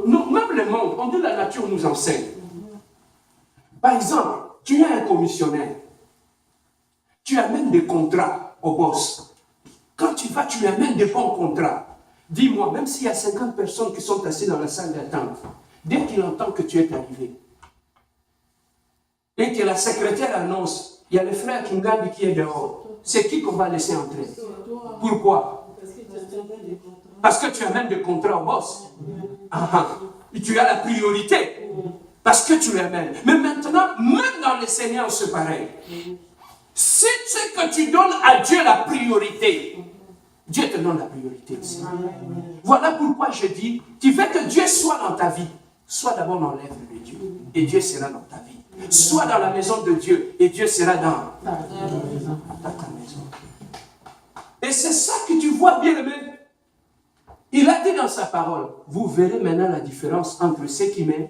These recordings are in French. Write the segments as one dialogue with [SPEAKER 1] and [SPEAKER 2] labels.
[SPEAKER 1] Non, même le monde, on dit la nature nous enseigne. Par exemple, tu es un commissionnaire. Tu amènes des contrats au boss. Quand tu vas, tu lui amènes des bons contrats. Dis-moi, même s'il y a 50 personnes qui sont assises dans la salle d'attente, dès qu'il entend que tu es arrivé, et que la secrétaire annonce, il y a le frère Kingabi qui est dehors, c'est qui qu'on va laisser entrer? Pourquoi? Parce que tu amènes des contrats au boss. Et tu as la priorité. Parce que tu l'amènes. Mais maintenant, même dans les Seigneurs, c'est pareil. Si c'est que tu donnes à Dieu la priorité, Dieu te donne la priorité aussi. Voilà pourquoi je dis, tu veux que Dieu soit dans ta vie, sois d'abord dans l'œuvre de Dieu, et Dieu sera dans ta vie. Sois dans la maison de Dieu, et Dieu sera dans ta maison. Et c'est ça que tu vois bien aimé. Il a dit dans sa parole, vous verrez maintenant la différence entre ce qui m'aime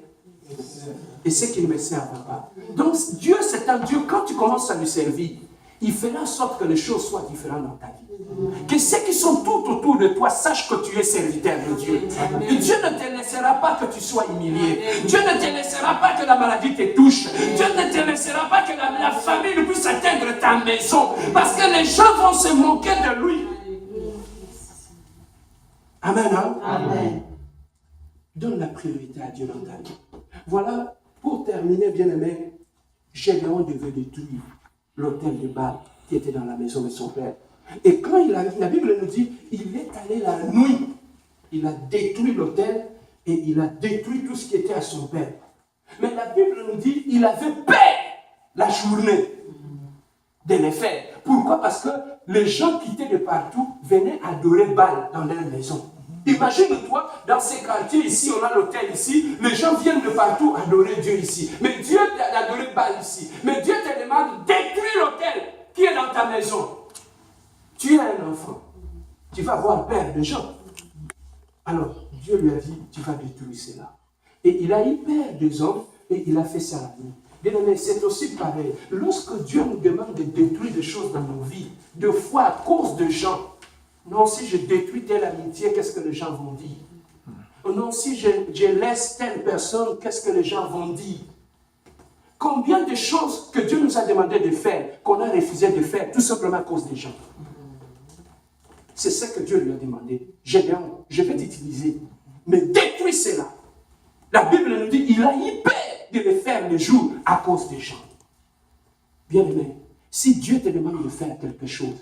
[SPEAKER 1] et ce qui ne me sert pas. Donc Dieu, c'est un Dieu, quand tu commences à lui servir, il fera en sorte que les choses soient différentes dans ta vie. Que ceux qui sont tout autour de toi sachent que tu es serviteur de Dieu. Et Dieu ne te laissera pas que tu sois humilié. Dieu ne te laissera pas que la maladie te touche. Dieu ne te laissera pas que la famille ne puisse atteindre ta maison. Parce que les gens vont se moquer de lui. Amen. Hein? Amen. Donne la priorité à Dieu dans ta vie. Voilà, pour terminer, bien-aimé, Gédéon devait détruire l'autel de Baal qui était dans la maison de son père. Et quand la Bible nous dit, il est allé la nuit, il a détruit l'autel et il a détruit tout ce qui était à son père. Mais la Bible nous dit, il avait peur la journée de les faire. Pourquoi? Parce que les gens qui étaient de partout venaient adorer Baal dans leur maison. Imagine-toi, dans ces quartiers ici, on a l'hôtel ici, les gens viennent de partout adorer Dieu ici. Mais Dieu t'a adoré Baal ici. Mais Dieu te demande de détruire l'hôtel qui est dans ta maison. Tu es un enfant, tu vas avoir peur des gens. Alors, Dieu lui a dit, tu vas détruire cela. Et il a eu peur des hommes et il a fait ça la nuit. Bien aimé, c'est aussi pareil. Lorsque Dieu nous demande de détruire des choses dans nos vies, de fois à cause de gens, non, si je détruis telle amitié, qu'est-ce que les gens vont dire? Non, si je laisse telle personne, qu'est-ce que les gens vont dire? Combien de choses que Dieu nous a demandé de faire, qu'on a refusé de faire, tout simplement à cause des gens. C'est ce que Dieu lui a demandé. Gédéon, je vais t'utiliser, mais détruis cela. La Bible nous dit, il a eu peur de le faire le jour à cause des gens. Bien aimé, si Dieu te demande de faire quelque chose,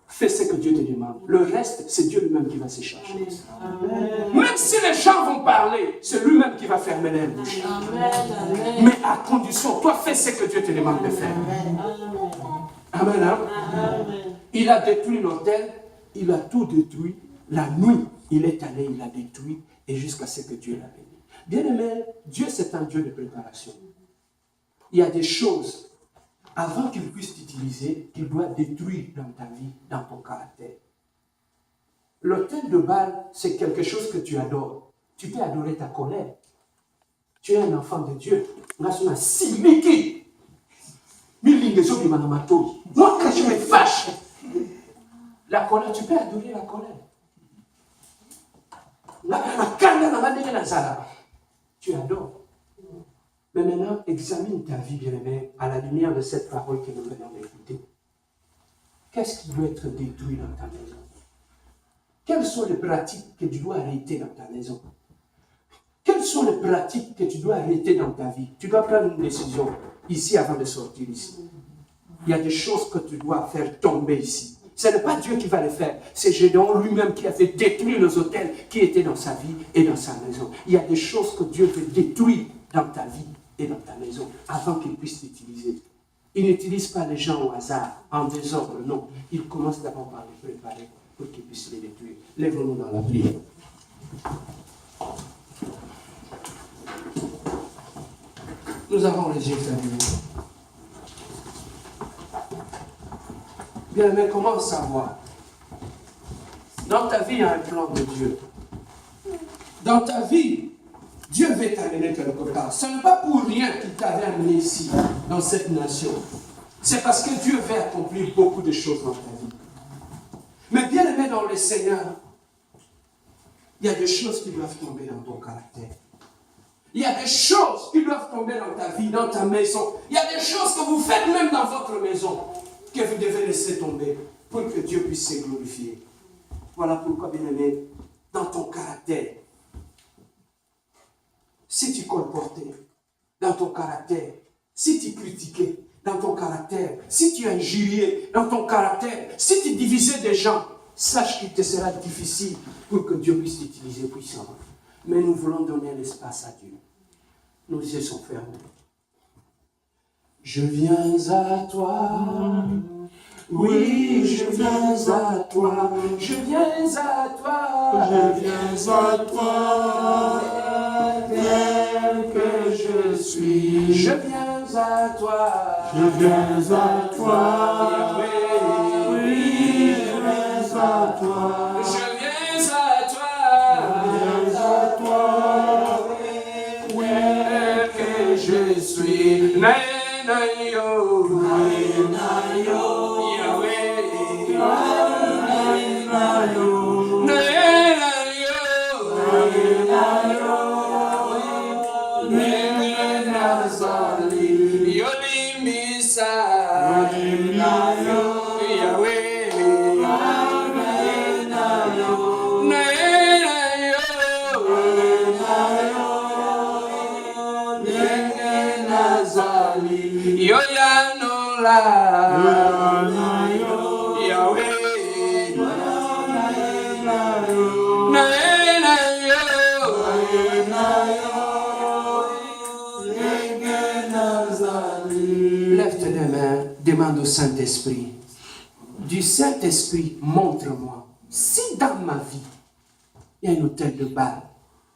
[SPEAKER 1] fais ce que Dieu te demande. Le reste, c'est Dieu lui-même qui va se charger. Même si les gens vont parler, c'est lui-même qui va fermer leur bouche. Mais à condition, toi, fais ce que Dieu te demande de faire. Amen. Hein? Il a détruit l'autel, il a tout détruit. La nuit, il est allé, il a détruit, et jusqu'à ce que Dieu l'a béni. Bien aimé, Dieu c'est un Dieu de préparation. Il y a des choses, avant qu'il puisse t'utiliser, qu'il doit détruire dans ta vie, dans ton caractère. L'autel de Baal, c'est quelque chose que tu adores. Tu peux adorer ta colère. Tu es un enfant de Dieu. Moi, quand je me fâche, la colère, tu peux adorer la colère. Tu adores. Mais maintenant, examine ta vie, bien-aimé, à la lumière de cette parole que nous venons d'écouter. Qu'est-ce qui doit être détruit dans ta maison? Quelles sont les pratiques que tu dois arrêter dans ta maison? Quelles sont les pratiques que tu dois arrêter dans ta vie? Tu dois prendre une décision ici avant de sortir ici. Il y a des choses que tu dois faire tomber ici. Ce n'est pas Dieu qui va le faire. C'est Gédéon lui-même qui a fait détruire les autels qui étaient dans sa vie et dans sa maison. Il y a des choses que Dieu veut détruire dans ta vie et dans ta maison avant qu'il puisse t'utiliser. Il n'utilise pas les gens au hasard, en désordre, non. Il commence d'abord par les préparer pour qu'il puisse les détruire. Lève-nous dans la prière. Nous avons les yeux fermés. Bien, mais comment savoir? Dans ta vie, il y a un plan de Dieu. Dans ta vie, Dieu veut t'amener quelque part. Ce n'est pas pour rien qu'il t'avait amené ici, dans cette nation. C'est parce que Dieu veut accomplir beaucoup de choses dans ta vie. Mais bien aimé dans le Seigneur, Il y a des choses qui doivent tomber dans ton caractère. Il y a des choses qui doivent tomber dans ta vie, dans ta maison. Il y a des choses que vous faites même dans votre maison que vous devez laisser tomber pour que Dieu puisse se glorifier. Voilà pourquoi, bien-aimé, dans ton caractère, si tu colportais, dans ton caractère, si tu critiquais, dans ton caractère, si tu injuriais, dans ton caractère, si tu divisais des gens, sache qu'il te sera difficile pour que Dieu puisse t'utiliser puissamment. Mais nous voulons donner l'espace à Dieu. Nos yeux sont fermés. Je viens à toi. Oui, je viens à toi. Je viens à toi.
[SPEAKER 2] Je viens à toi. Tel que je suis.
[SPEAKER 1] Je viens à toi.
[SPEAKER 2] Je viens à toi. Oui, je viens à toi.
[SPEAKER 1] Je viens à toi.
[SPEAKER 2] Je viens à toi. Oui, tel que je suis.
[SPEAKER 1] Na na yo.
[SPEAKER 2] Na yo.
[SPEAKER 1] Yahweh.
[SPEAKER 2] Na yo.
[SPEAKER 1] Na Lève tes deux mains, demande au Saint-Esprit. Du Saint-Esprit, montre-moi si dans ma vie, il y a un autel de Baal,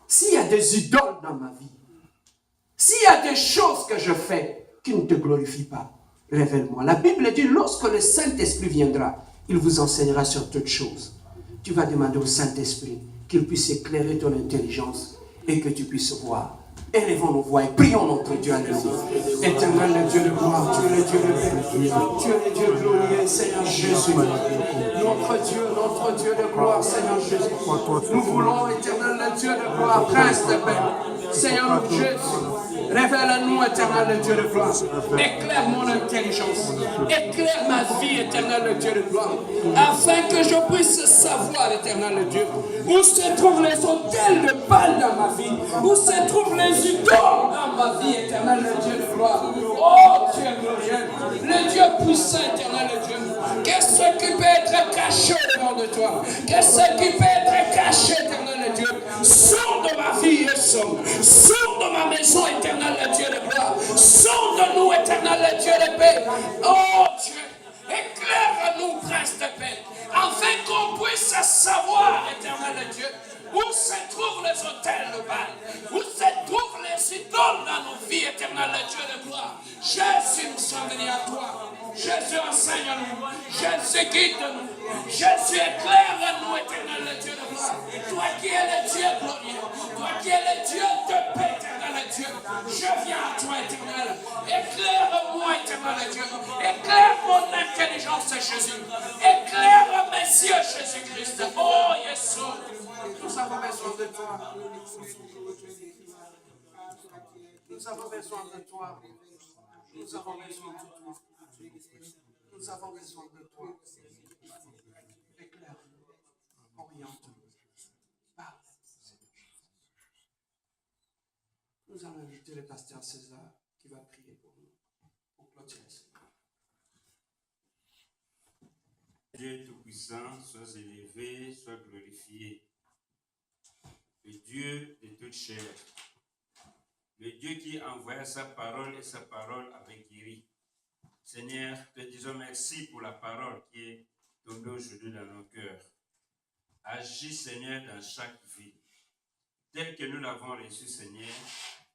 [SPEAKER 1] s'il y a des idoles dans ma vie, s'il y a des choses que je fais qui ne te glorifient pas, révèle-moi. La Bible dit, lorsque le Saint-Esprit viendra, il vous enseignera sur toutes choses. Tu vas demander au Saint-Esprit qu'il puisse éclairer ton intelligence et que tu puisses voir. Élevons nos voix et prions notre Dieu. Alléluia. Éternel Dieu de gloire, tu es le Dieu de paix, tu es le Dieu glorieux, Seigneur Jésus. Notre Dieu de gloire, Seigneur Jésus. Nous voulons, éternel Dieu de gloire, Prince de paix, Seigneur Jésus. Révèle-nous, éternel Dieu de gloire. Éclaire mon intelligence. Éclaire ma vie, éternel Dieu de gloire. Afin que je puisse savoir, éternel Dieu, où se trouvent les autels de Baal dans ma vie. Où se trouvent les idoles dans ma vie, éternel Dieu de gloire. Oh Dieu glorieux, le Dieu puissant, éternel Dieu. Qu'est-ce qui peut être caché au nom de toi? Qu'est-ce qui peut être caché, éternel Dieu? Sors de ma vie et sors. Sors de ma maison, éternel Dieu de gloire. Sors de nous, éternel Dieu de paix. Oh Dieu, éclaire-nous, prince de paix, afin qu'on puisse savoir, éternel Dieu, où se trouvent les autels de Baal, où se trouvent les idoles dans nos vies, éternel Dieu de gloire. Jésus, nous sommes venus à toi. Jésus, enseigne-nous. Jésus, guide-nous. Jésus, éclaire-nous, éternel Dieu de gloire. Toi qui es le Dieu glorieux, toi qui es le Dieu de paix, éternel Dieu, je viens à toi, éternel. Éclaire-moi, éternel Dieu. Éclaire mon intelligence, Jésus. Éclaire mes yeux, Jésus-Christ. Oh, Jésus. Nous avons besoin de toi. Nous avons besoin de toi. Nous avons besoin de toi. Nous avons besoin de toi. Éclaire-nous. Oriente-nous. Parle. Nous allons inviter le pasteur César qui va prier pour nous. Pour clôturer.
[SPEAKER 3] Dieu Tout-Puissant, sois élevé, sois glorifié. Le Dieu de toute chair. Le Dieu qui envoya sa parole et sa parole avait guéri. Seigneur, te disons merci pour la parole qui est tombée aujourd'hui dans nos cœurs. Agis, Seigneur, dans chaque vie. Tel que nous l'avons reçu, Seigneur,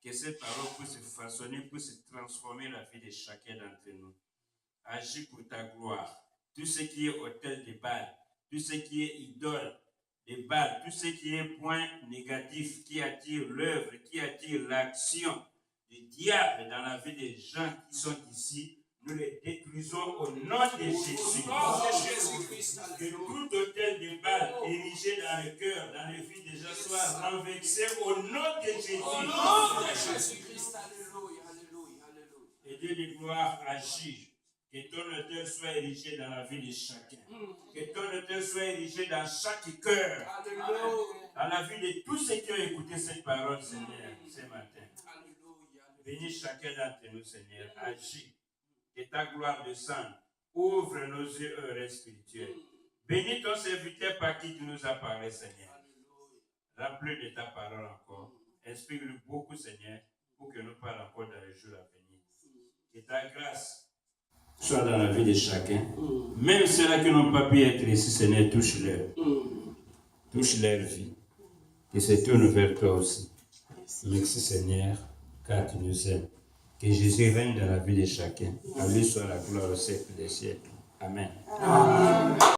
[SPEAKER 3] que cette parole puisse se façonner, puisse transformer la vie de chacun d'entre nous. Agis pour ta gloire. Tout ce qui est autel de Baal, tout ce qui est idole de Baal, tout ce qui est point négatif qui attire l'œuvre, qui attire l'action du diable dans la vie des gens qui sont ici, nous les détruisons au nom de Jésus. Que tout autel de Baal érigé dans le cœur, dans les vies des gens soit renversé au nom de Jésus. Et Dieu de gloire agit. Que ton autel soit érigé dans la vie de chacun. Que ton autel soit érigé dans chaque cœur. Dans la vie de tous ceux qui ont écouté cette parole, Seigneur, ce matin. Bénis chacun d'entre nous, Seigneur. Agis. Que ta gloire descende. Ouvre nos yeux heureux spirituels. Bénis ton serviteur par qui tu nous as parlé, Seigneur. Remplis de ta parole encore. Inspire-nous beaucoup, Seigneur, pour que nous parlions encore dans les jours à venir. Que ta grâce soit dans la vie de chacun. Même ceux-là qui n'ont pas pu être ici, Seigneur, touche-leur. Touche leur vie. Que se tourne vers toi aussi. Merci, Seigneur, car tu nous aimes. Que Jésus règne dans la vie de chacun. À lui soit la gloire au siècle des siècles. Amen.